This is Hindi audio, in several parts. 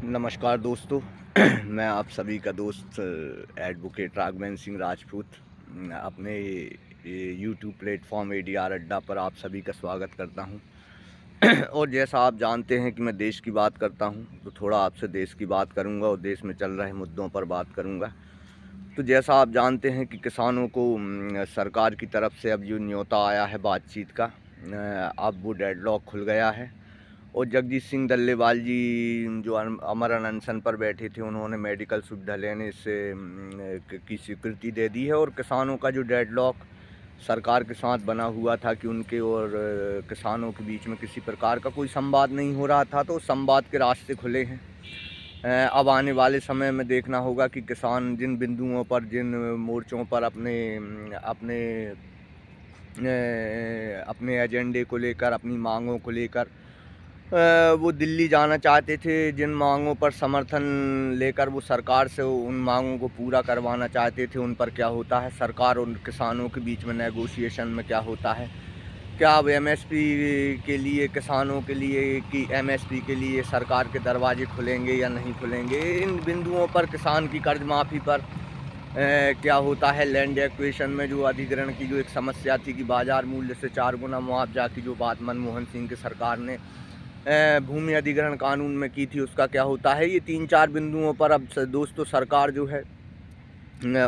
नमस्कार दोस्तों। मैं आप सभी का दोस्त एडवोकेट राघवेंद्र सिंह राजपूत अपने यूट्यूब प्लेटफॉर्म एडीआर अड्डा पर आप सभी का स्वागत करता हूं। और जैसा आप जानते हैं कि मैं देश की बात करता हूं, तो थोड़ा आपसे देश की बात करूंगा और देश में चल रहे मुद्दों पर बात करूंगा। तो जैसा आप जानते हैं कि किसानों को सरकार की तरफ से अब जो न्योता आया है बातचीत का, अब वो डेडलॉक खुल गया है। और जगजीत सिंह डल्लेवाल जी जो अमर अनशन पर बैठे थे, उन्होंने मेडिकल सुविधा लेने से की स्वीकृति दे दी है। और किसानों का जो डेडलॉक सरकार के साथ बना हुआ था कि उनके और किसानों के बीच में किसी प्रकार का कोई संवाद नहीं हो रहा था, तो संवाद के रास्ते खुले हैं। अब आने वाले समय में देखना होगा कि किसान जिन बिंदुओं पर, जिन मोर्चों पर अपने अपने अपने एजेंडे को लेकर, अपनी मांगों को लेकर वो दिल्ली जाना चाहते थे, जिन मांगों पर समर्थन लेकर वो सरकार से उन मांगों को पूरा करवाना चाहते थे, उन पर क्या होता है, सरकार और किसानों के बीच में नेगोशिएशन में क्या होता है। क्या अब एमएसपी के लिए, किसानों के लिए कि एमएसपी के लिए सरकार के दरवाजे खुलेंगे या नहीं खुलेंगे, इन बिंदुओं पर, किसान की कर्ज माफ़ी पर क्या होता है, लैंड एक्विजिशन में जो अधिग्रहण की जो एक समस्या थी कि बाज़ार मूल्य से 4 गुना मुआवजा की जो बात मनमोहन सिंह की सरकार ने भूमि अधिग्रहण कानून में की थी, उसका क्या होता है। ये 3-4 बिंदुओं पर अब दोस्तों सरकार जो है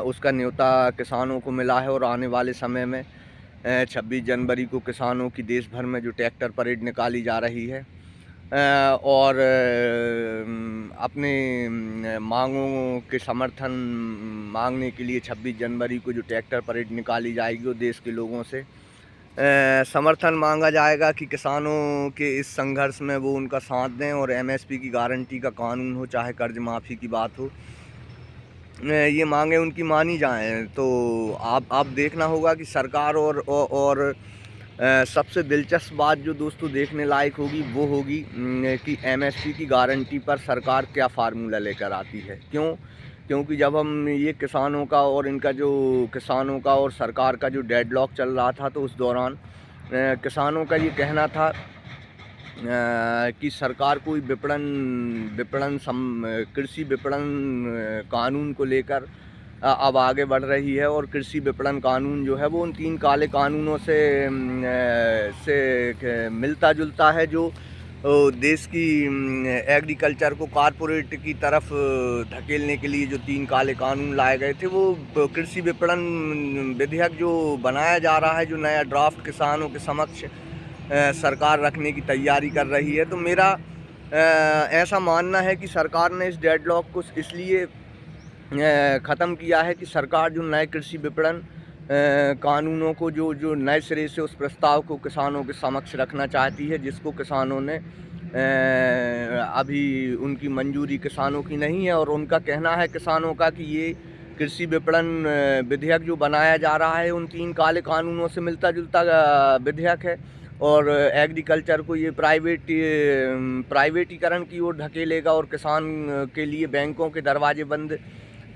उसका न्योता किसानों को मिला है। और आने वाले समय में 26 जनवरी को किसानों की देश भर में जो ट्रैक्टर परेड निकाली जा रही है, और अपने मांगों के समर्थन मांगने के लिए 26 जनवरी को जो ट्रैक्टर परेड निकाली जाएगी, वो देश के लोगों से समर्थन मांगा जाएगा कि किसानों के इस संघर्ष में वो उनका साथ दें और एमएसपी की गारंटी का कानून हो, चाहे कर्ज माफ़ी की बात हो, ये मांगें उनकी मानी जाएं। तो आप देखना होगा कि सरकार और सबसे दिलचस्प बात जो दोस्तों देखने लायक होगी वो होगी कि एमएसपी की गारंटी पर सरकार क्या फार्मूला लेकर आती है। क्योंकि जब हम ये किसानों का और इनका जो किसानों का और सरकार का जो डेडलॉक चल रहा था, तो उस दौरान किसानों का ये कहना था कि सरकार कोई कृषि विपणन कानून को लेकर अब आगे बढ़ रही है। और कृषि विपणन कानून जो है वो उन 3 काले कानूनों से मिलता जुलता है, जो देश की एग्रीकल्चर को कॉरपोरेट की तरफ धकेलने के लिए जो 3 काले कानून लाए गए थे, वो कृषि विपणन विधेयक जो बनाया जा रहा है, जो नया ड्राफ्ट किसानों के समक्ष सरकार रखने की तैयारी कर रही है। तो मेरा ऐसा मानना है कि सरकार ने इस डेडलॉक को इसलिए ख़त्म किया है कि सरकार जो नए कृषि विपणन कानूनों को जो नए सिरे से उस प्रस्ताव को किसानों के समक्ष रखना चाहती है, जिसको किसानों ने अभी उनकी मंजूरी किसानों की नहीं है। और उनका कहना है किसानों का कि ये कृषि विपणन विधेयक जो बनाया जा रहा है, उन 3 काले कानूनों से मिलता जुलता विधेयक है। और एग्रीकल्चर को ये प्राइवेटीकरण की ओर ढकेलेगा, और किसान के लिए बैंकों के दरवाजे बंद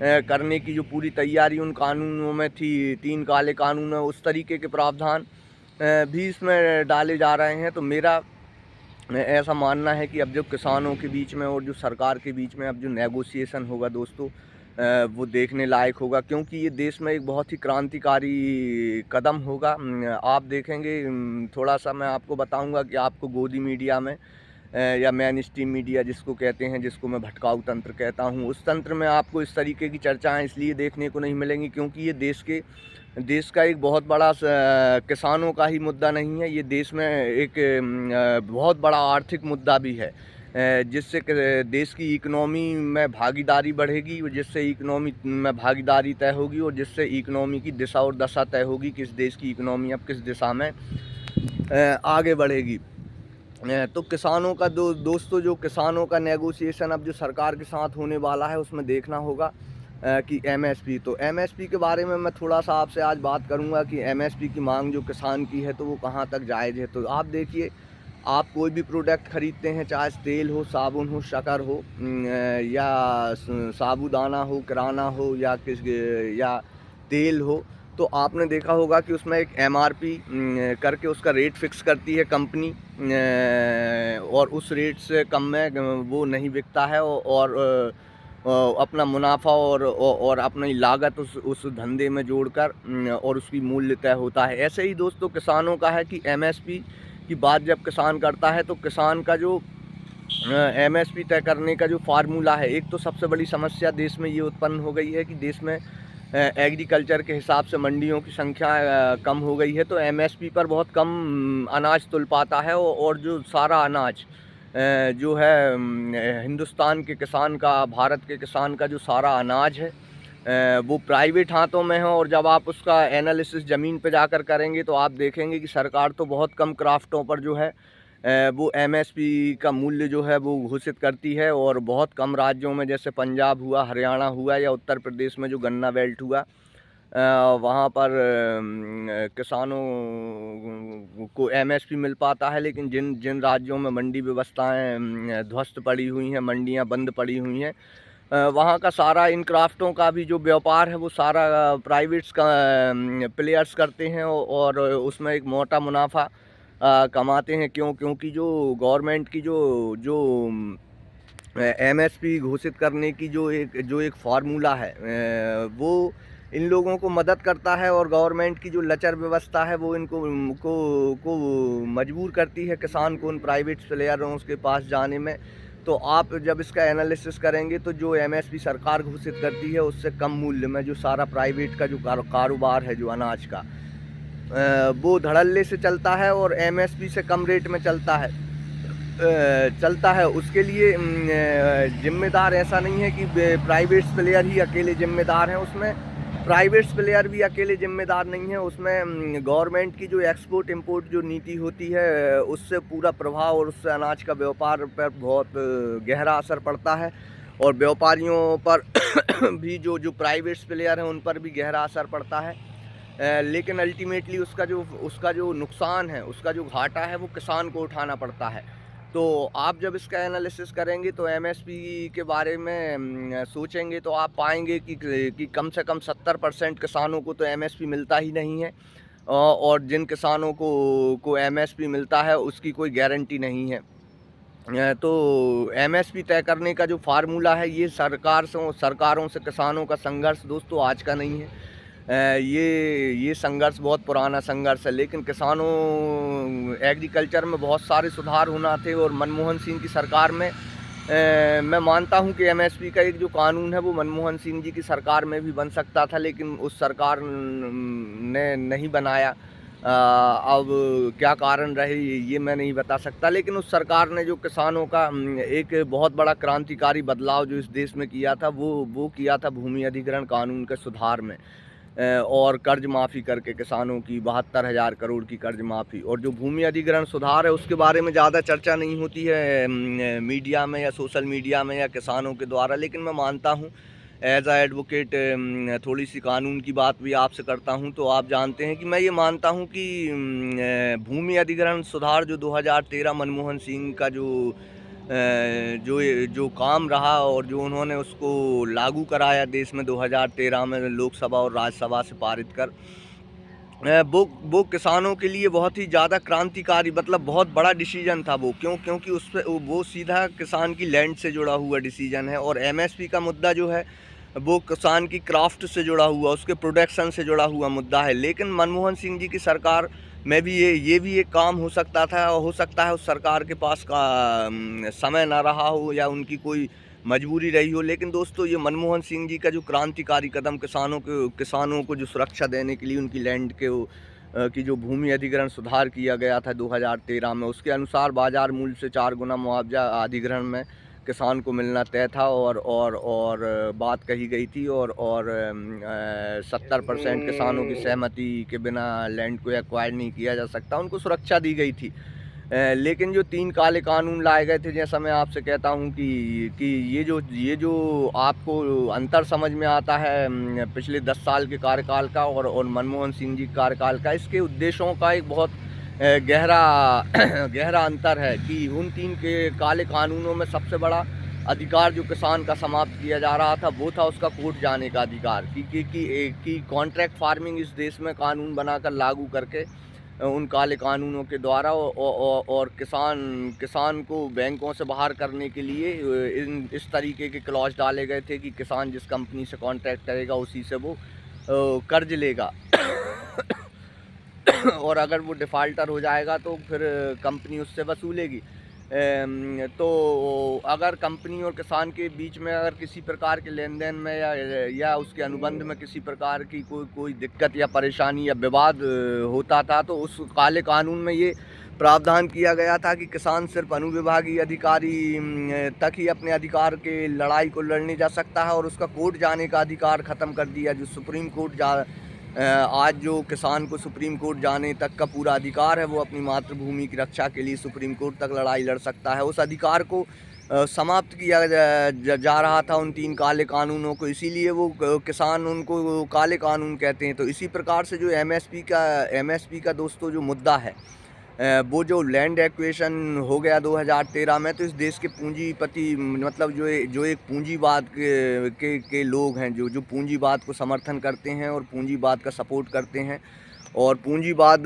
करने की जो पूरी तैयारी उन कानूनों में थी, 3 काले कानून में, उस तरीके के प्रावधान भी इसमें डाले जा रहे हैं। तो मेरा ऐसा मानना है कि अब जो किसानों के बीच में और जो सरकार के बीच में अब जो नेगोशिएशन होगा दोस्तों, वो देखने लायक होगा, क्योंकि ये देश में एक बहुत ही क्रांतिकारी कदम होगा। आप देखेंगे, थोड़ा सा मैं आपको बताऊंगा कि आपको गोदी मीडिया में या मेन स्ट्रीम मीडिया जिसको कहते हैं, जिसको मैं भटकाऊ तंत्र कहता हूँ, उस तंत्र में आपको इस तरीके की चर्चाएं इसलिए देखने को नहीं मिलेंगी क्योंकि ये देश का एक बहुत बड़ा किसानों का ही मुद्दा नहीं है, ये देश में एक बहुत बड़ा आर्थिक मुद्दा भी है, जिससे देश की इकनॉमी में भागीदारी बढ़ेगी, जिससे इकनॉमी में भागीदारी तय होगी, और जिससे इकनॉमी की दिशा और दशा तय होगी, किस देश की इकनॉमी अब किस दिशा में आगे बढ़ेगी। तो किसानों का दोस्तों जो किसानों का नेगोशिएशन अब जो सरकार के साथ होने वाला है, उसमें देखना होगा कि एमएसपी, तो एमएसपी के बारे में मैं थोड़ा सा आपसे आज बात करूंगा कि एमएसपी की मांग जो किसान की है, तो वो कहाँ तक जायज़ है। तो आप देखिए, आप कोई भी प्रोडक्ट ख़रीदते हैं, चाहे तेल हो, साबुन हो, शक्कर हो, या साबूदाना हो, किराना हो, या तेल हो, तो आपने देखा होगा कि उसमें एक एमआरपी करके उसका रेट फिक्स करती है कंपनी, और उस रेट से कम में वो नहीं बिकता है, और अपना मुनाफा और अपनी लागत उस धंधे में जोड़कर और उसकी मूल्य तय होता है। ऐसे ही दोस्तों किसानों का है कि एमएसपी की बात जब किसान करता है तो किसान का जो एमएसपी तय करने का जो फार्मूला है, एक तो सबसे बड़ी समस्या देश में ये उत्पन्न हो गई है कि देश में एग्रीकल्चर के हिसाब से मंडियों की संख्या कम हो गई है, तो एमएसपी पर बहुत कम अनाज तुल पाता है, और जो सारा अनाज जो है हिंदुस्तान के किसान का, भारत के किसान का जो सारा अनाज है वो प्राइवेट हाथों में है। और जब आप उसका एनालिसिस ज़मीन पे जाकर करेंगे तो आप देखेंगे कि सरकार तो बहुत कम क्राफ्टों पर जो है वो एमएसपी का मूल्य जो है वो घोषित करती है, और बहुत कम राज्यों में जैसे पंजाब हुआ, हरियाणा हुआ या उत्तर प्रदेश में जो गन्ना बेल्ट हुआ, वहाँ पर किसानों को एमएसपी मिल पाता है। लेकिन जिन जिन राज्यों में मंडी व्यवस्थाएं ध्वस्त पड़ी हुई हैं, मंडियां बंद पड़ी हुई हैं, वहाँ का सारा इन क्राफ्टों का भी जो व्यापार है वो सारा प्राइवेट्स का प्लेयर्स करते हैं, और उसमें एक मोटा मुनाफा कमाते हैं। क्योंकि जो गवर्नमेंट की जो जो एमएसपी घोषित करने की जो एक फार्मूला है, वो इन लोगों को मदद करता है, और गवर्नमेंट की जो लचर व्यवस्था है वो इनको को मजबूर करती है किसान को उन प्राइवेट प्लेयरों के पास जाने में। तो आप जब इसका एनालिसिस करेंगे तो जो एमएसपी सरकार घोषित करती है उससे कम मूल्य में जो सारा प्राइवेट का जो कारोबार है जो अनाज का, वो धड़ल्ले से चलता है और एमएसपी से कम रेट में चलता है। उसके लिए जिम्मेदार ऐसा नहीं है कि प्राइवेट प्लेयर ही अकेले जिम्मेदार हैं, उसमें प्राइवेट प्लेयर भी अकेले जिम्मेदार नहीं है, उसमें गवर्नमेंट की जो एक्सपोर्ट इंपोर्ट जो नीति होती है उससे पूरा प्रभाव, और उससे अनाज का व्यापार पर बहुत गहरा असर पड़ता है, और व्यापारियों पर भी जो प्राइवेट प्लेयर हैं उन पर भी गहरा असर पड़ता है। लेकिन अल्टीमेटली उसका जो नुकसान है, उसका जो घाटा है वो किसान को उठाना पड़ता है। तो आप जब इसका एनालिसिस करेंगे तो एमएसपी के बारे में सोचेंगे तो आप पाएंगे कि कम से कम 70% किसानों को तो एमएसपी मिलता ही नहीं है, और जिन किसानों को एमएसपी मिलता है उसकी कोई गारंटी नहीं है। तो एमएसपी तय करने का जो फार्मूला है ये सरकारों से किसानों का संघर्ष दोस्तों आज का नहीं है। ये संघर्ष बहुत पुराना संघर्ष है, लेकिन किसानों एग्रीकल्चर में बहुत सारे सुधार होना थे, और मनमोहन सिंह की सरकार में मैं मानता हूं कि एमएसपी का एक जो कानून है वो मनमोहन सिंह जी की सरकार में भी बन सकता था, लेकिन उस सरकार ने नहीं बनाया। अब क्या कारण रहे ये मैं नहीं बता सकता, लेकिन उस सरकार ने जो किसानों का एक बहुत बड़ा क्रांतिकारी बदलाव जो इस देश में किया था वो किया था भूमि अधिग्रहण कानून के सुधार में, और कर्ज माफ़ी करके किसानों की 72,000 करोड़ की कर्ज माफ़ी। और जो भूमि अधिग्रहण सुधार है उसके बारे में ज़्यादा चर्चा नहीं होती है मीडिया में या सोशल मीडिया में या किसानों के द्वारा, लेकिन मैं मानता हूँ एज आ एडवोकेट थोड़ी सी कानून की बात भी आपसे करता हूँ। तो आप जानते हैं कि मैं ये मानता हूँ कि भूमि अधिग्रहण सुधार जो 2013 मनमोहन सिंह का जो काम रहा और जो उन्होंने उसको लागू कराया देश में 2013 में लोकसभा और राज्यसभा से पारित कर, वो किसानों के लिए बहुत ही ज़्यादा क्रांतिकारी, मतलब बहुत बड़ा डिसीजन था वो। क्योंकि उस पर वो सीधा किसान की लैंड से जुड़ा हुआ डिसीजन है, और एमएसपी का मुद्दा जो है वो किसान की क्राफ्ट से जुड़ा हुआ, उसके प्रोडक्शन से जुड़ा हुआ मुद्दा है। लेकिन मनमोहन सिंह जी की सरकार में भी ये भी एक काम हो सकता था, और हो सकता है उस सरकार के पास का समय ना रहा हो या उनकी कोई मजबूरी रही हो। लेकिन दोस्तों ये मनमोहन सिंह जी का जो क्रांतिकारी कदम किसानों को जो सुरक्षा देने के लिए उनकी लैंड के की जो भूमि अधिग्रहण सुधार किया गया था 2013 में, उसके अनुसार बाज़ार मूल्य से 4 गुना मुआवजा अधिग्रहण में किसान को मिलना तय था, और बात कही गई थी, और 70% किसानों की सहमति के बिना लैंड को एक्वायर नहीं किया जा सकता, उनको सुरक्षा दी गई थी। लेकिन जो 3 काले कानून लाए गए थे, जैसा मैं आपसे कहता हूं कि ये जो आपको अंतर समझ में आता है पिछले 10 साल के कार्यकाल का और मनमोहन सिंह जी कार्यकाल का, इसके उद्देश्यों का एक बहुत गहरा गहरा अंतर है कि उन 3 के काले कानूनों में सबसे बड़ा अधिकार जो किसान का समाप्त किया जा रहा था वो था उसका कोर्ट जाने का अधिकार कि कॉन्ट्रैक्ट फार्मिंग इस देश में कानून बनाकर लागू करके उन काले कानूनों के द्वारा और किसान को बैंकों से बाहर करने के लिए इस तरीके के क्लॉज डाले गए थे कि किसान जिस कंपनी से कॉन्ट्रैक्ट करेगा उसी से वो कर्ज लेगा और अगर वो डिफ़ाल्टर हो जाएगा तो फिर कंपनी उससे वसूलेगी। तो अगर कंपनी और किसान के बीच में अगर किसी प्रकार के लेन देन में या उसके अनुबंध में किसी प्रकार की कोई दिक्कत या परेशानी या विवाद होता था तो उस काले कानून में ये प्रावधान किया गया था कि किसान सिर्फ अनुविभागीय अधिकारी तक ही अपने अधिकार के लड़ाई को लड़ने जा सकता है और उसका कोर्ट जाने का अधिकार ख़त्म कर दिया। जो सुप्रीम कोर्ट आज जो किसान को सुप्रीम कोर्ट जाने तक का पूरा अधिकार है, वो अपनी मातृभूमि की रक्षा के लिए सुप्रीम कोर्ट तक लड़ाई लड़ सकता है। उस अधिकार को समाप्त किया जा रहा था उन 3 काले कानूनों को, इसीलिए वो किसान उनको काले कानून कहते हैं। तो इसी प्रकार से जो एमएसपी का दोस्तों जो मुद्दा है, वो जो लैंड एक्विजिशन हो गया 2013 में, तो इस देश के पूंजीपति मतलब जो एक पूंजीवाद के लोग हैं, जो पूंजीवाद को समर्थन करते हैं और पूंजीवाद का सपोर्ट करते हैं और पूंजीवाद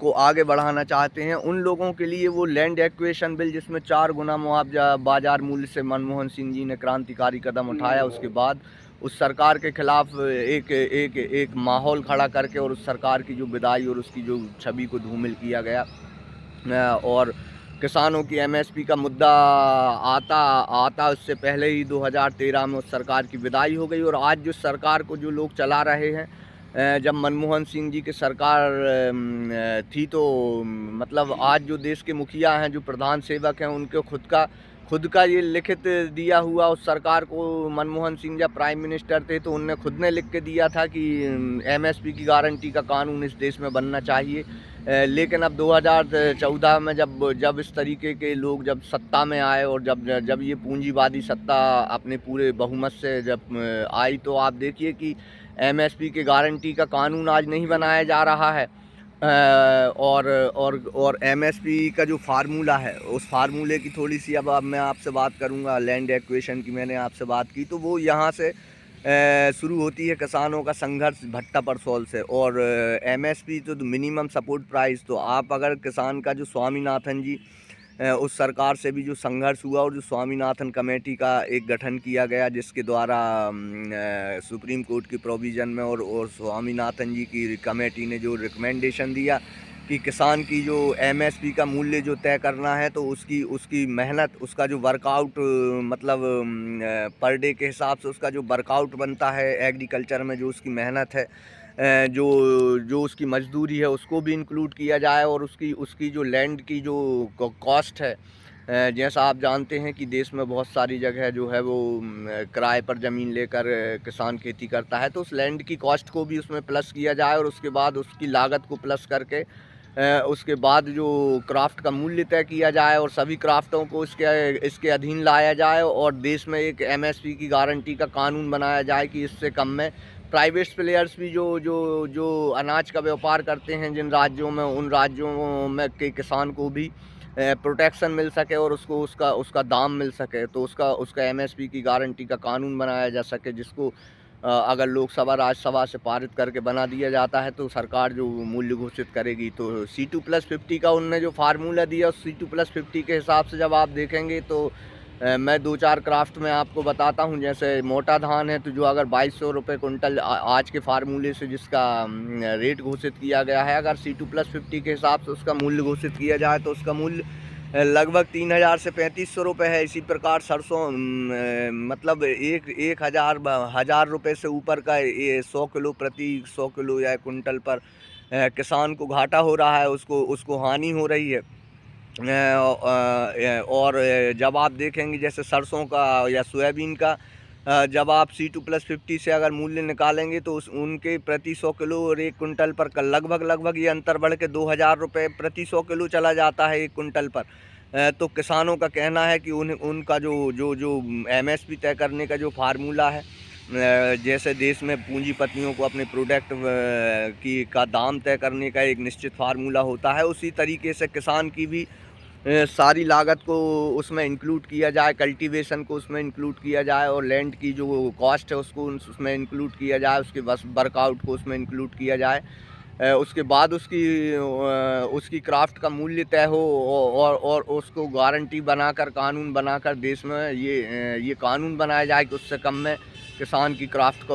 को आगे बढ़ाना चाहते हैं, उन लोगों के लिए वो लैंड एक्विजिशन बिल जिसमें 4 गुना मुआवजा बाज़ार मूल्य से मनमोहन सिंह जी ने क्रांतिकारी कदम उठाया, उसके बाद उस सरकार के खिलाफ एक माहौल खड़ा करके और उस सरकार की जो विदाई और उसकी जो छवि को धूमिल किया गया और किसानों की एमएसपी का मुद्दा आता उससे पहले ही 2013 में उस सरकार की विदाई हो गई। और आज जो सरकार को जो लोग चला रहे हैं, जब मनमोहन सिंह जी की सरकार थी तो मतलब आज जो देश के मुखिया हैं, जो प्रधान सेवक हैं, उनके खुद का ये लिखित दिया हुआ उस सरकार को, मनमोहन सिंह जब प्राइम मिनिस्टर थे तो उनने खुद ने लिख के दिया था कि एमएसपी की गारंटी का कानून इस देश में बनना चाहिए। लेकिन अब 2014 में जब इस तरीके के लोग जब सत्ता में आए और जब ये पूंजीवादी सत्ता अपने पूरे बहुमत से जब आई, तो आप देखिए कि एमएसपी के गारंटी का कानून आज नहीं बनाया जा रहा है। और एमएसपी का जो फार्मूला है, उस फार्मूले की थोड़ी सी अब मैं आपसे बात करूंगा। लैंड एक्विजिशन की मैंने आपसे बात की, तो वो यहाँ से शुरू होती है किसानों का संघर्ष भट्टा परसौल से। और एमएसपी तो मिनिमम सपोर्ट प्राइस, तो आप अगर किसान का जो स्वामीनाथन जी उस सरकार से भी जो संघर्ष हुआ और जो स्वामीनाथन कमेटी का एक गठन किया गया, जिसके द्वारा सुप्रीम कोर्ट की प्रोविज़न में और स्वामीनाथन जी की कमेटी ने जो रिकमेंडेशन दिया कि किसान की जो एमएसपी का मूल्य जो तय करना है, तो उसकी मेहनत, उसका जो वर्कआउट मतलब पर डे के हिसाब से उसका जो वर्कआउट बनता है एग्रीकल्चर में, जो उसकी मेहनत है, जो उसकी मजदूरी है, उसको भी इंक्लूड किया जाए। और उसकी जो लैंड की जो कॉस्ट है, जैसा आप जानते हैं कि देश में बहुत सारी जगह जो है वो किराए पर ज़मीन लेकर किसान खेती करता है, तो उस लैंड की कॉस्ट को भी उसमें प्लस किया जाए और उसके बाद उसकी लागत को प्लस करके उसके बाद जो क्राफ्ट का मूल्य तय किया जाए और सभी क्राफ्टों को इसके अधीन लाया जाए और देश में एक एमएसपी की गारंटी का कानून बनाया जाए कि इससे कम में प्राइवेट प्लेयर्स भी जो अनाज का व्यापार करते हैं जिन राज्यों में, उन राज्यों में के किसान को भी प्रोटेक्शन मिल सके और उसको उसका दाम मिल सके, तो उसका एमएसपी की गारंटी का कानून बनाया जा सके, जिसको अगर लोकसभा राज्यसभा से पारित करके बना दिया जाता है तो सरकार जो मूल्य घोषित करेगी। तो C2+50 का उनने जो फार्मूला दिया, उस C2+50 के हिसाब से जब आप देखेंगे तो मैं 2-4 क्राफ्ट में आपको बताता हूं। जैसे मोटा धान है, तो जो अगर 2200 रुपये कुंटल आज के फार्मूले से जिसका रेट घोषित किया गया है, अगर C2+50 के हिसाब से उसका मूल्य घोषित किया जाए तो उसका मूल्य लगभग 3000 से 3500 रुपये है। इसी प्रकार सरसों मतलब 1000 रुपये से ऊपर का 100 किलो प्रति 100 किलो या कुंटल पर किसान को घाटा हो रहा है, उसको हानि हो रही है। और जब आप देखेंगे जैसे सरसों का या सोयाबीन का, जब आप C2+50 से अगर मूल्य निकालेंगे तो उनके प्रति 100 किलो और 1 कुंटल पर लगभग ये अंतर बढ़ के 2000 रुपये प्रति 100 किलो चला जाता है 1 कुंटल पर। तो किसानों का कहना है कि उनका जो एमएसपी तय करने का जो फार्मूला है, जैसे देश में पूंजीपतियों को अपने प्रोडक्ट का दाम तय करने का एक निश्चित फार्मूला होता है, उसी तरीके से किसान की भी सारी लागत को उसमें इंक्लूड किया जाए, कल्टीवेशन को उसमें इंक्लूड किया जाए और लैंड की जो कॉस्ट है उसको उसमें इंक्लूड किया जाए, उसके बस वर्कआउट को उसमें इंक्लूड किया जाए। उसके बाद उसकी क्राफ्ट का मूल्य तय हो और उसको गारंटी बनाकर, कानून बनाकर देश में ये कानून बनाया जाए कि उससे कम में किसान की क्राफ्ट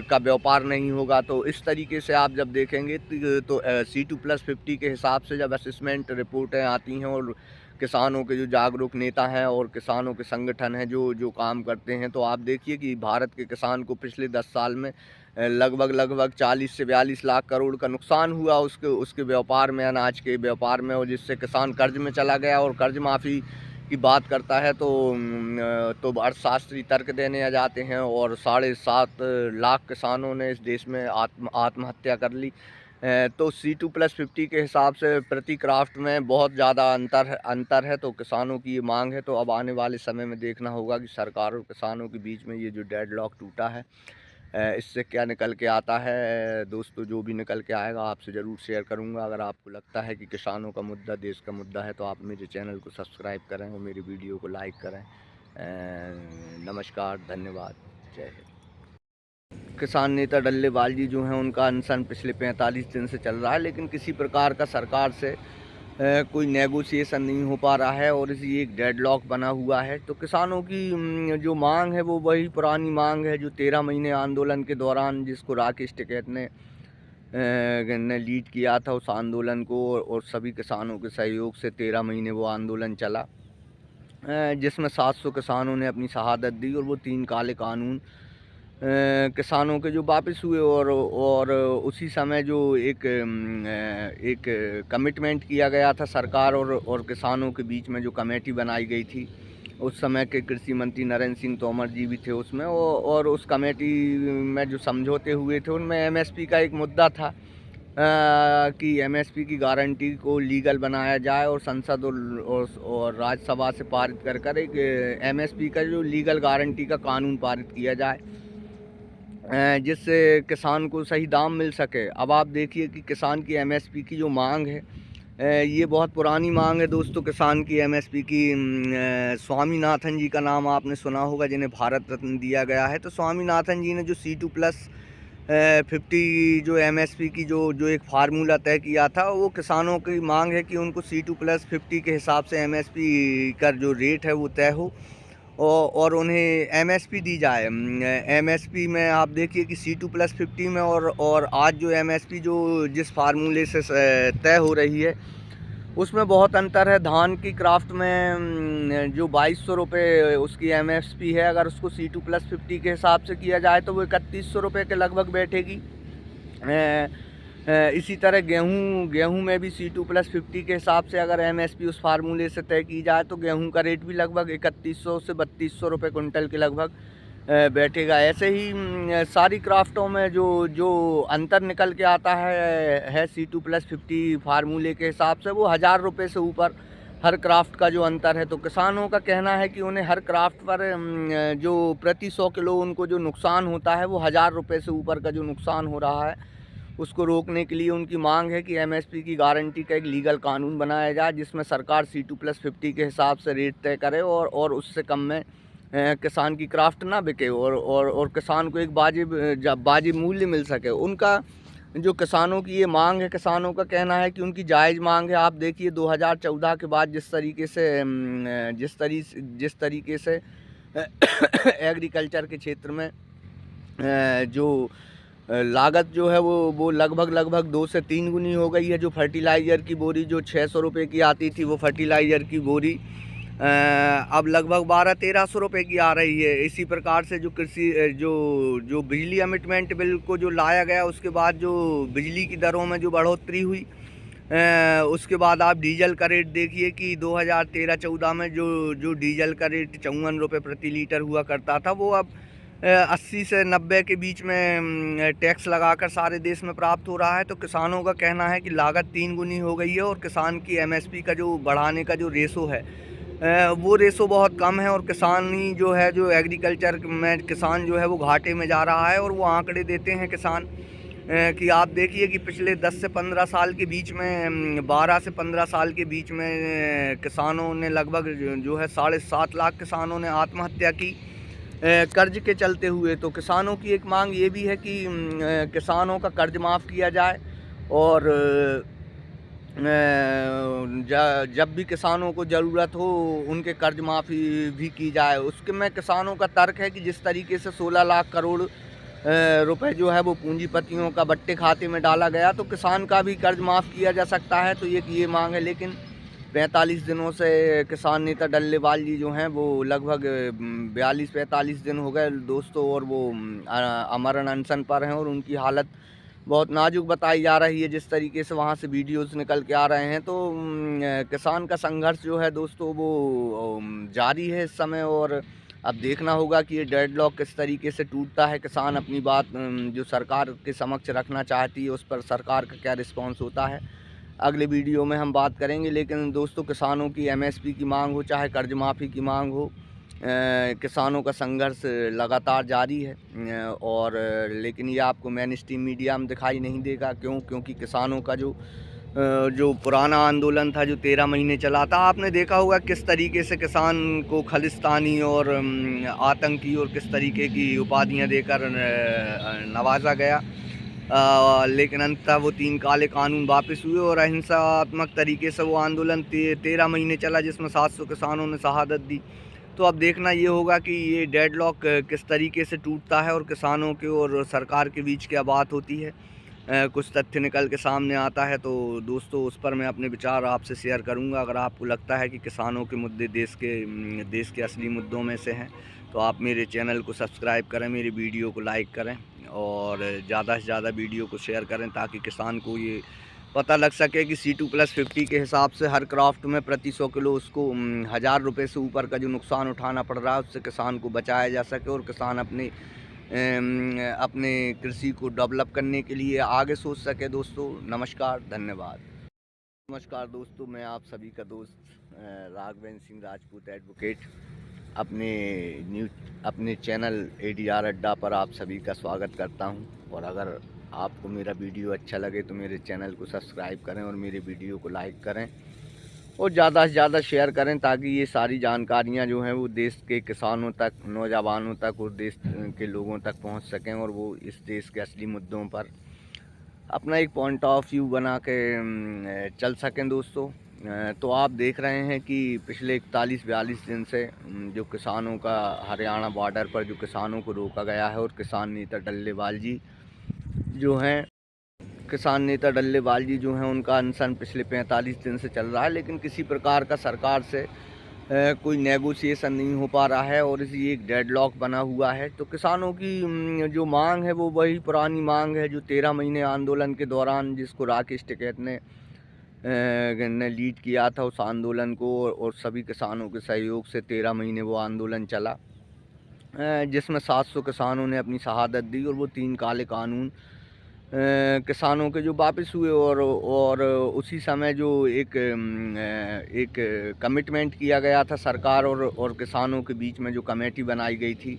का व्यापार नहीं होगा। तो इस तरीके से आप जब देखेंगे तो C2+50 के हिसाब से जब असेसमेंट रिपोर्टें आती हैं और किसानों के जो जागरूक नेता हैं और किसानों के संगठन हैं जो काम करते हैं, तो आप देखिए कि भारत के किसान को पिछले 10 साल में लगभग 40 से 42 लाख करोड़ का नुकसान हुआ उसके व्यापार में, अनाज के व्यापार में, और जिससे किसान कर्ज में चला गया। और कर्ज माफ़ी की बात करता है तो अर्थशास्त्री तर्क देने आ जाते हैं और 7.5 लाख किसानों ने इस देश में आत्महत्या कर ली। तो C2+50 के हिसाब से प्रति क्राफ्ट में बहुत ज़्यादा अंतर है। तो किसानों की ये मांग है। तो अब आने वाले समय में देखना होगा कि सरकार और किसानों के बीच में ये जो डेडलॉक टूटा है, इससे क्या निकल के आता है। दोस्तों, जो भी निकल के आएगा आपसे ज़रूर शेयर करूंगा। अगर आपको लगता है कि किसानों का मुद्दा देश का मुद्दा है तो आप मेरे चैनल को सब्सक्राइब करें और मेरी वीडियो को लाइक करें। नमस्कार, धन्यवाद, जय हिंद। किसान नेता डल्लेबाल जी जो हैं, उनका अनशन पिछले 45 दिन से चल रहा है, लेकिन किसी प्रकार का सरकार से कोई नेगोशिएशन नहीं हो पा रहा है और इसी एक डेडलॉक बना हुआ है। तो किसानों की जो मांग है वो वही पुरानी मांग है जो 13 महीने आंदोलन के दौरान, जिसको राकेश टिकैत ने लीड किया था उस आंदोलन को, और सभी किसानों के सहयोग से 13 महीने वो आंदोलन चला, जिसमें 700 किसानों ने अपनी शहादत दी और वो 3 काले कानून किसानों के जो वापस हुए। और उसी समय जो एक कमिटमेंट किया गया था सरकार और किसानों के बीच में, जो कमेटी बनाई गई थी, उस समय के कृषि मंत्री नरेंद्र सिंह तोमर जी भी थे उसमें, और उस कमेटी में जो समझौते हुए थे उनमें MSP का एक मुद्दा था कि MSP की गारंटी को लीगल बनाया जाए और संसद और राज्यसभा से पारित कर एक MSP का जो लीगल गारंटी का कानून पारित किया जाए, जिससे किसान को सही दाम मिल सके। अब आप देखिए कि किसान की MSP की जो मांग है, ये बहुत पुरानी मांग है दोस्तों। किसान की MSP की स्वामीनाथन जी का नाम आपने सुना होगा, जिन्हें भारत रत्न दिया गया है। तो स्वामीनाथन जी ने जो C2+50 जो MSP की जो एक फार्मूला तय किया था, वो किसानों की मांग है कि उनको C2+50 के हिसाब से MSP का जो रेट है वो तय हो और उन्हें MSP दी जाए। MSP में आप देखिए कि C2+50 में और आज जो MSP जो जिस फार्मूले से तय हो रही है, उसमें बहुत अंतर है। धान की क्राफ्ट में जो 2200 रुपये उसकी MSP है, अगर उसको C2+50 के हिसाब से किया जाए तो वो 3100 रुपये के लगभग बैठेगी। इसी तरह गेहूं में भी C2+50 के हिसाब से अगर MSP उस फार्मूले से तय की जाए तो गेहूं का रेट भी लगभग 3100 से 3200 रुपये कुंटल के लगभग बैठेगा। ऐसे ही सारी क्राफ्टों में जो अंतर निकल के आता है C2+50 फार्मूले के हिसाब से, वो 1000 रुपये से ऊपर हर क्राफ्ट का जो अंतर है। तो किसानों का कहना है कि उन्हें हर क्राफ्ट पर जो प्रति 100 किलो उनको जो नुकसान होता है, वो 1000 रुपये से ऊपर का जो नुकसान हो रहा है, उसको रोकने के लिए उनकी मांग है कि MSP की गारंटी का एक लीगल कानून बनाया जाए, जिसमें सरकार C2+50 के हिसाब से रेट तय करे और उससे कम में किसान की क्राफ्ट ना बिके और किसान को एक वाजिब मूल्य मिल सके। उनका जो किसानों की ये मांग है, किसानों का कहना है कि उनकी जायज़ मांग है। आप देखिए 2014 के बाद जिस तरीके से एग्रीकल्चर के क्षेत्र में जो लागत जो है वो लगभग 2 से 3 गुनी हो गई है। जो फर्टिलाइज़र की बोरी जो 600 रुपये की आती थी, वो फर्टिलाइज़र की बोरी अब लगभग 1200-1300 रुपये की आ रही है। इसी प्रकार से जो जो बिजली अमिटमेंट बिल को जो लाया गया, उसके बाद जो बिजली की दरों में जो बढ़ोतरी हुई, उसके बाद आप डीजल का रेट देखिए कि 2013-14 में जो डीजल का रेट 54 रुपये प्रति लीटर हुआ करता था, वो अब 80 से 90 के बीच में टैक्स लगाकर सारे देश में प्राप्त हो रहा है। तो किसानों का कहना है कि लागत 3 गुनी हो गई है और किसान की MSP का जो बढ़ाने का जो रेशो है, वो रेशो बहुत कम है और किसानी जो है, जो एग्रीकल्चर में किसान जो है वो घाटे में जा रहा है। और वो आंकड़े देते हैं किसान कि आप देखिए कि पिछले 10 से 15 साल के बीच में 12 से 15 साल के बीच में किसानों ने लगभग जो है 7.5 लाख किसानों ने आत्महत्या की कर्ज के चलते हुए। तो किसानों की एक मांग ये भी है कि किसानों का कर्ज माफ़ किया जाए और जब भी किसानों को ज़रूरत हो उनके कर्ज माफ़ी भी की जाए। उसके में किसानों का तर्क है कि जिस तरीके से 16 लाख करोड़ रुपए जो है वो पूंजीपतियों का बट्टे खाते में डाला गया, तो किसान का भी कर्ज माफ़ किया जा सकता है। तो ये मांग है, लेकिन 45 दिनों से किसान नेता डल्लेवाल जी जो हैं वो लगभग 42-45 दिन हो गए दोस्तों, और वो अमरण अनशन पर हैं और उनकी हालत बहुत नाजुक बताई जा रही है। जिस तरीके से वहाँ से वीडियोज़ निकल के आ रहे हैं, तो किसान का संघर्ष जो है दोस्तों वो जारी है इस समय। और अब देखना होगा कि ये डेडलॉक किस तरीके से टूटता है। किसान अपनी बात जो सरकार के समक्ष रखना चाहती है उस पर सरकार का क्या रिस्पॉन्स होता है, अगले वीडियो में हम बात करेंगे। लेकिन दोस्तों, किसानों की एमएसपी की मांग हो चाहे कर्ज माफ़ी की मांग हो, किसानों का संघर्ष लगातार जारी है। और लेकिन ये आपको मेन स्ट्रीम मीडिया में दिखाई नहीं देगा। क्योंकि किसानों का जो पुराना आंदोलन था, जो 13 महीने चला था, आपने देखा होगा किस तरीके से किसान को खालिस्तानी और आतंकी और किस तरीके की उपाधियां देकर नवाजा गया। लेकिन अंततः वो 3 काले कानून वापस हुए और अहिंसात्मक तरीके से वो आंदोलन 13 महीने चला, जिसमें 700 किसानों ने शहादत दी। तो अब देखना ये होगा कि ये डेडलॉक किस तरीके से टूटता है और किसानों के और सरकार के बीच क्या बात होती है। कुछ तथ्य निकल के सामने आता है तो दोस्तों उस पर मैं अपने विचार आपसे शेयर करूंगा। अगर आपको लगता है कि किसानों के मुद्दे देश के असली मुद्दों में से हैं, तो आप मेरे चैनल को सब्सक्राइब करें, मेरी वीडियो को लाइक करें और ज़्यादा से ज़्यादा वीडियो को शेयर करें, ताकि किसान को ये पता लग सके कि C2+50 के हिसाब से हर क्राफ्ट में प्रति 100 किलो उसको 1000 रुपये से ऊपर का जो नुकसान उठाना पड़ रहा है उससे किसान को बचाया जा सके और किसान अपने कृषि को डेवलप करने के लिए आगे सोच सके। दोस्तों नमस्कार, धन्यवाद। नमस्कार दोस्तों, मैं आप सभी का दोस्त राघवेंद्र सिंह राजपूत एडवोकेट अपने चैनल ADR अड्डा पर आप सभी का स्वागत करता हूं। और अगर आपको मेरा वीडियो अच्छा लगे तो मेरे चैनल को सब्सक्राइब करें और मेरे वीडियो को लाइक करें और ज़्यादा से ज़्यादा शेयर करें, ताकि ये सारी जानकारियां जो हैं वो देश के किसानों तक, नौजवानों तक और देश के लोगों तक पहुंच सकें और वो इस देश के असली मुद्दों पर अपना एक पॉइंट ऑफ व्यू बना के चल सकें। दोस्तों, तो आप देख रहे हैं कि पिछले 41-42 दिन से जो किसानों का हरियाणा बॉर्डर पर जो किसानों को रोका गया है, और किसान नेता डल्लेवाल जी जो हैं उनका अनशन पिछले 45 दिन से चल रहा है, लेकिन किसी प्रकार का सरकार से कोई नेगोशिएशन नहीं हो पा रहा है और इसी एक डेडलॉक बना हुआ है। तो किसानों की जो मांग है वो वही पुरानी मांग है जो 13 महीने आंदोलन के दौरान, जिसको राकेश टिकैत ने लीड किया था उस आंदोलन को, और सभी किसानों के सहयोग से 13 महीने वो आंदोलन चला, जिसमें 700 किसानों ने अपनी शहादत दी और वो 3 काले कानून किसानों के जो वापस हुए। और उसी समय जो एक कमिटमेंट किया गया था सरकार और किसानों के बीच में, जो कमेटी बनाई गई थी,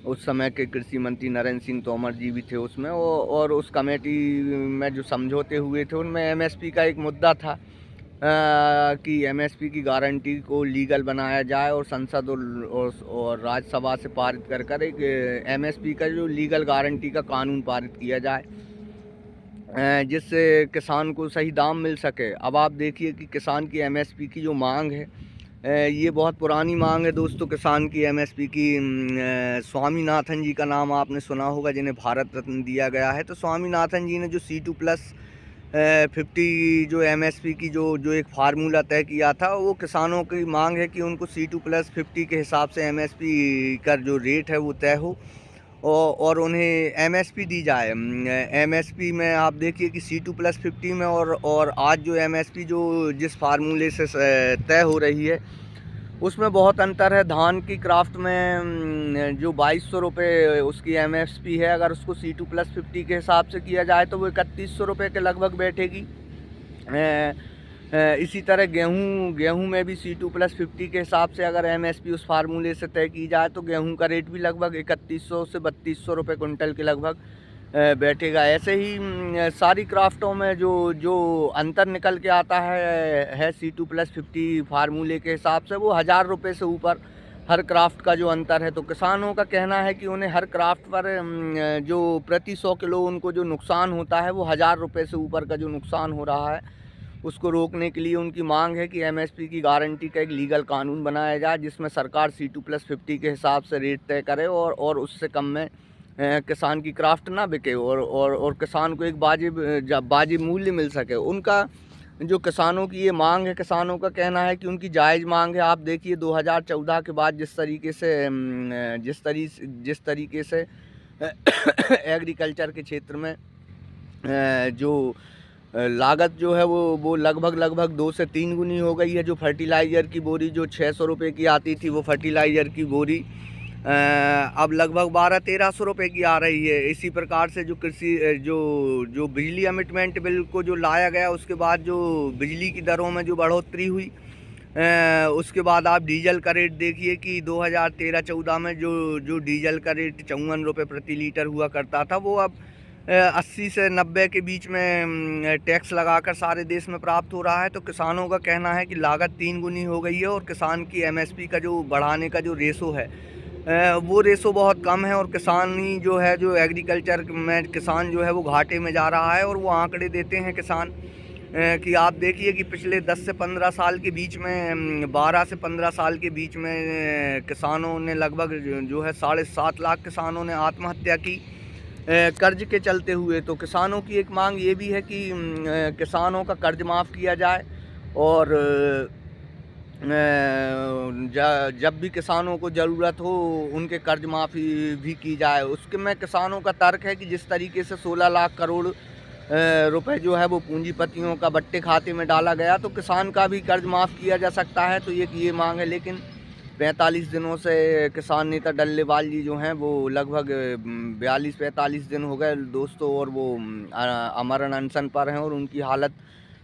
उस समय के कृषि मंत्री नरेंद्र सिंह तोमर जी भी थे उसमें, और उस कमेटी में जो समझौते हुए थे उनमें एमएसपी का एक मुद्दा था कि एमएसपी की गारंटी को लीगल बनाया जाए और संसद और राज्यसभा से पारित कर एक एमएसपी का जो लीगल गारंटी का कानून पारित किया जाए, जिससे किसान को सही दाम मिल सके। अब आप देखिए कि किसान की एमएसपी की जो मांग है, ये बहुत पुरानी मांग है दोस्तों। किसान की एमएसपी की स्वामीनाथन जी का नाम आपने सुना होगा, जिन्हें भारत रत्न दिया गया है। तो स्वामीनाथन जी ने जो C2+50 जो एमएसपी की जो एक फार्मूला तय किया था, वो किसानों की मांग है कि उनको C2+50 के हिसाब से एमएसपी का जो रेट है वो तय हो और उन्हें एमएसपी दी जाए। एमएसपी में आप देखिए कि C2+50 में और आज जो एमएसपी जो जिस फार्मूले से तय हो रही है उसमें बहुत अंतर है। धान की क्राफ्ट में जो 2200 रुपये उसकी एमएसपी है, अगर उसको C2+50 के हिसाब से किया जाए तो वो 3100 रुपये के लगभग बैठेगी। इसी तरह गेहूं में भी C2+50 के हिसाब से अगर एमएसपी उस फार्मूले से तय की जाए तो गेहूं का रेट भी लगभग 3100 से 3200 रुपये कुंटल के लगभग बैठेगा। ऐसे ही सारी क्राफ्टों में जो जो अंतर निकल के आता है C2+50 फार्मूले के हिसाब से, वो 1000 रुपये से ऊपर हर क्राफ्ट का जो अंतर है। तो किसानों का कहना है कि उन्हें हर क्राफ्ट पर जो प्रति 100 किलो उनको जो नुकसान होता है वो 1000 रुपये से ऊपर का जो नुकसान हो रहा है, उसको रोकने के लिए उनकी मांग है कि एमएसपी की गारंटी का एक लीगल कानून बनाया जाए, जिसमें सरकार C2+50 के हिसाब से रेट तय करे और उससे कम में किसान की क्राफ्ट ना बिके और किसान को एक वाजिब मूल्य मिल सके। उनका जो किसानों की ये मांग है, किसानों का कहना है कि उनकी जायज़ मांग है। आप देखिए 2014 के बाद जिस तरीके से एग्रीकल्चर के क्षेत्र में जो लागत जो है वो लगभग 2 से 3 गुनी हो गई है। जो फर्टिलाइज़र की बोरी जो 600 रुपये की आती थी, वो फर्टिलाइज़र की बोरी अब लगभग 1200-1300 रुपये की आ रही है। इसी प्रकार से जो जो बिजली अमिटमेंट बिल को जो लाया गया, उसके बाद जो बिजली की दरों में जो बढ़ोतरी हुई, उसके बाद आप डीजल का रेट देखिए कि 2013-14 में जो डीजल का रेट 54 रुपये प्रति लीटर हुआ करता था, वो अब 80 से 90 के बीच में टैक्स लगाकर सारे देश में प्राप्त हो रहा है। तो किसानों का कहना है कि लागत 3 गुनी हो गई है और किसान की एमएसपी का जो बढ़ाने का जो रेशो है, वो रेशो बहुत कम है और किसानी जो है, जो एग्रीकल्चर में किसान जो है वो घाटे में जा रहा है। और वो आंकड़े देते हैं किसान कि आप देखिए कि पिछले 10 से 15 साल के बीच में 12 से 15 साल के बीच में किसानों ने लगभग जो है 7.5 लाख किसानों ने आत्महत्या की कर्ज के चलते हुए। तो किसानों की एक मांग ये भी है कि किसानों का कर्ज माफ़ किया जाए और जब भी किसानों को ज़रूरत हो उनके कर्ज माफ़ी भी की जाए। उसके में किसानों का तर्क है कि जिस तरीके से 16 लाख करोड़ रुपए जो है वो पूंजीपतियों का बट्टे खाते में डाला गया, तो किसान का भी कर्ज माफ़ किया जा सकता है। तो ये मांग है, लेकिन 45 दिनों से किसान नेता डल्लेवाल जी जो हैं वो लगभग 42-45 दिन हो गए दोस्तों, और वो अमरण अनशन पर हैं और उनकी हालत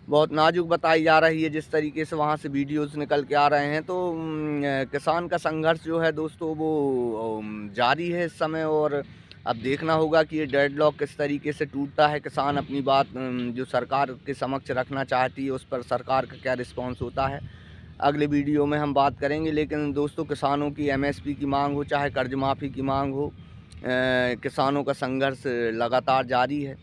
बहुत नाजुक बताई जा रही है। जिस तरीके से वहाँ से वीडियोस निकल के आ रहे हैं, तो किसान का संघर्ष जो है दोस्तों वो जारी है इस समय। और अब देखना होगा कि ये डेडलॉक किस तरीके से टूटता है। किसान अपनी बात जो सरकार के समक्ष रखना चाहती है, उस पर सरकार का क्या रिस्पॉन्स होता है, अगले वीडियो में हम बात करेंगे। लेकिन दोस्तों, किसानों की एमएसपी की मांग हो, चाहे कर्ज माफ़ी की मांग हो, किसानों का संघर्ष लगातार जारी है।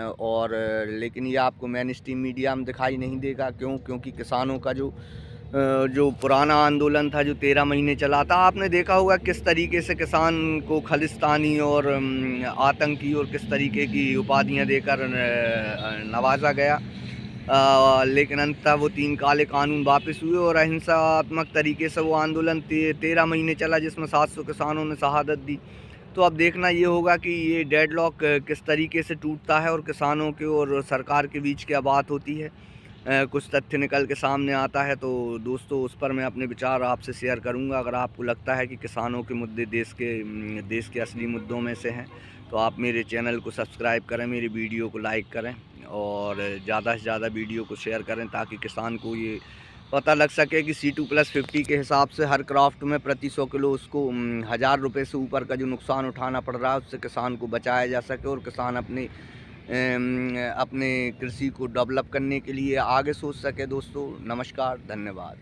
और लेकिन ये आपको मेन स्ट्रीम मीडिया में दिखाई नहीं देगा। क्योंकि किसानों का जो पुराना आंदोलन था, जो 13 महीने चला था, आपने देखा होगा किस तरीके से किसान को खालिस्तानी और आतंकी और किस तरीके की उपाधियां देकर नवाजा गया। लेकिन अंततः वो 3 काले कानून वापस हुए और अहिंसात्मक तरीके से वो आंदोलन 13 महीने चला, जिसमें 700 किसानों ने शहादत दी। तो अब देखना ये होगा कि ये डेडलॉक किस तरीके से टूटता है और किसानों के और सरकार के बीच क्या बात होती है। कुछ तथ्य निकल के सामने आता है तो दोस्तों उस पर मैं अपने विचार आपसे शेयर करूंगा। अगर आपको लगता है कि किसानों के मुद्दे देश के असली मुद्दों में से हैं, तो आप मेरे चैनल को सब्सक्राइब करें, मेरी वीडियो को लाइक करें और ज़्यादा से ज़्यादा वीडियो को शेयर करें, ताकि किसान को ये पता लग सके कि C2+50 के हिसाब से हर क्राफ्ट में प्रति 100 किलो उसको 1000 रुपये से ऊपर का जो नुकसान उठाना पड़ रहा है, उससे किसान को बचाया जा सके और किसान अपने कृषि को डेवलप करने के लिए आगे सोच सके। दोस्तों नमस्कार, धन्यवाद।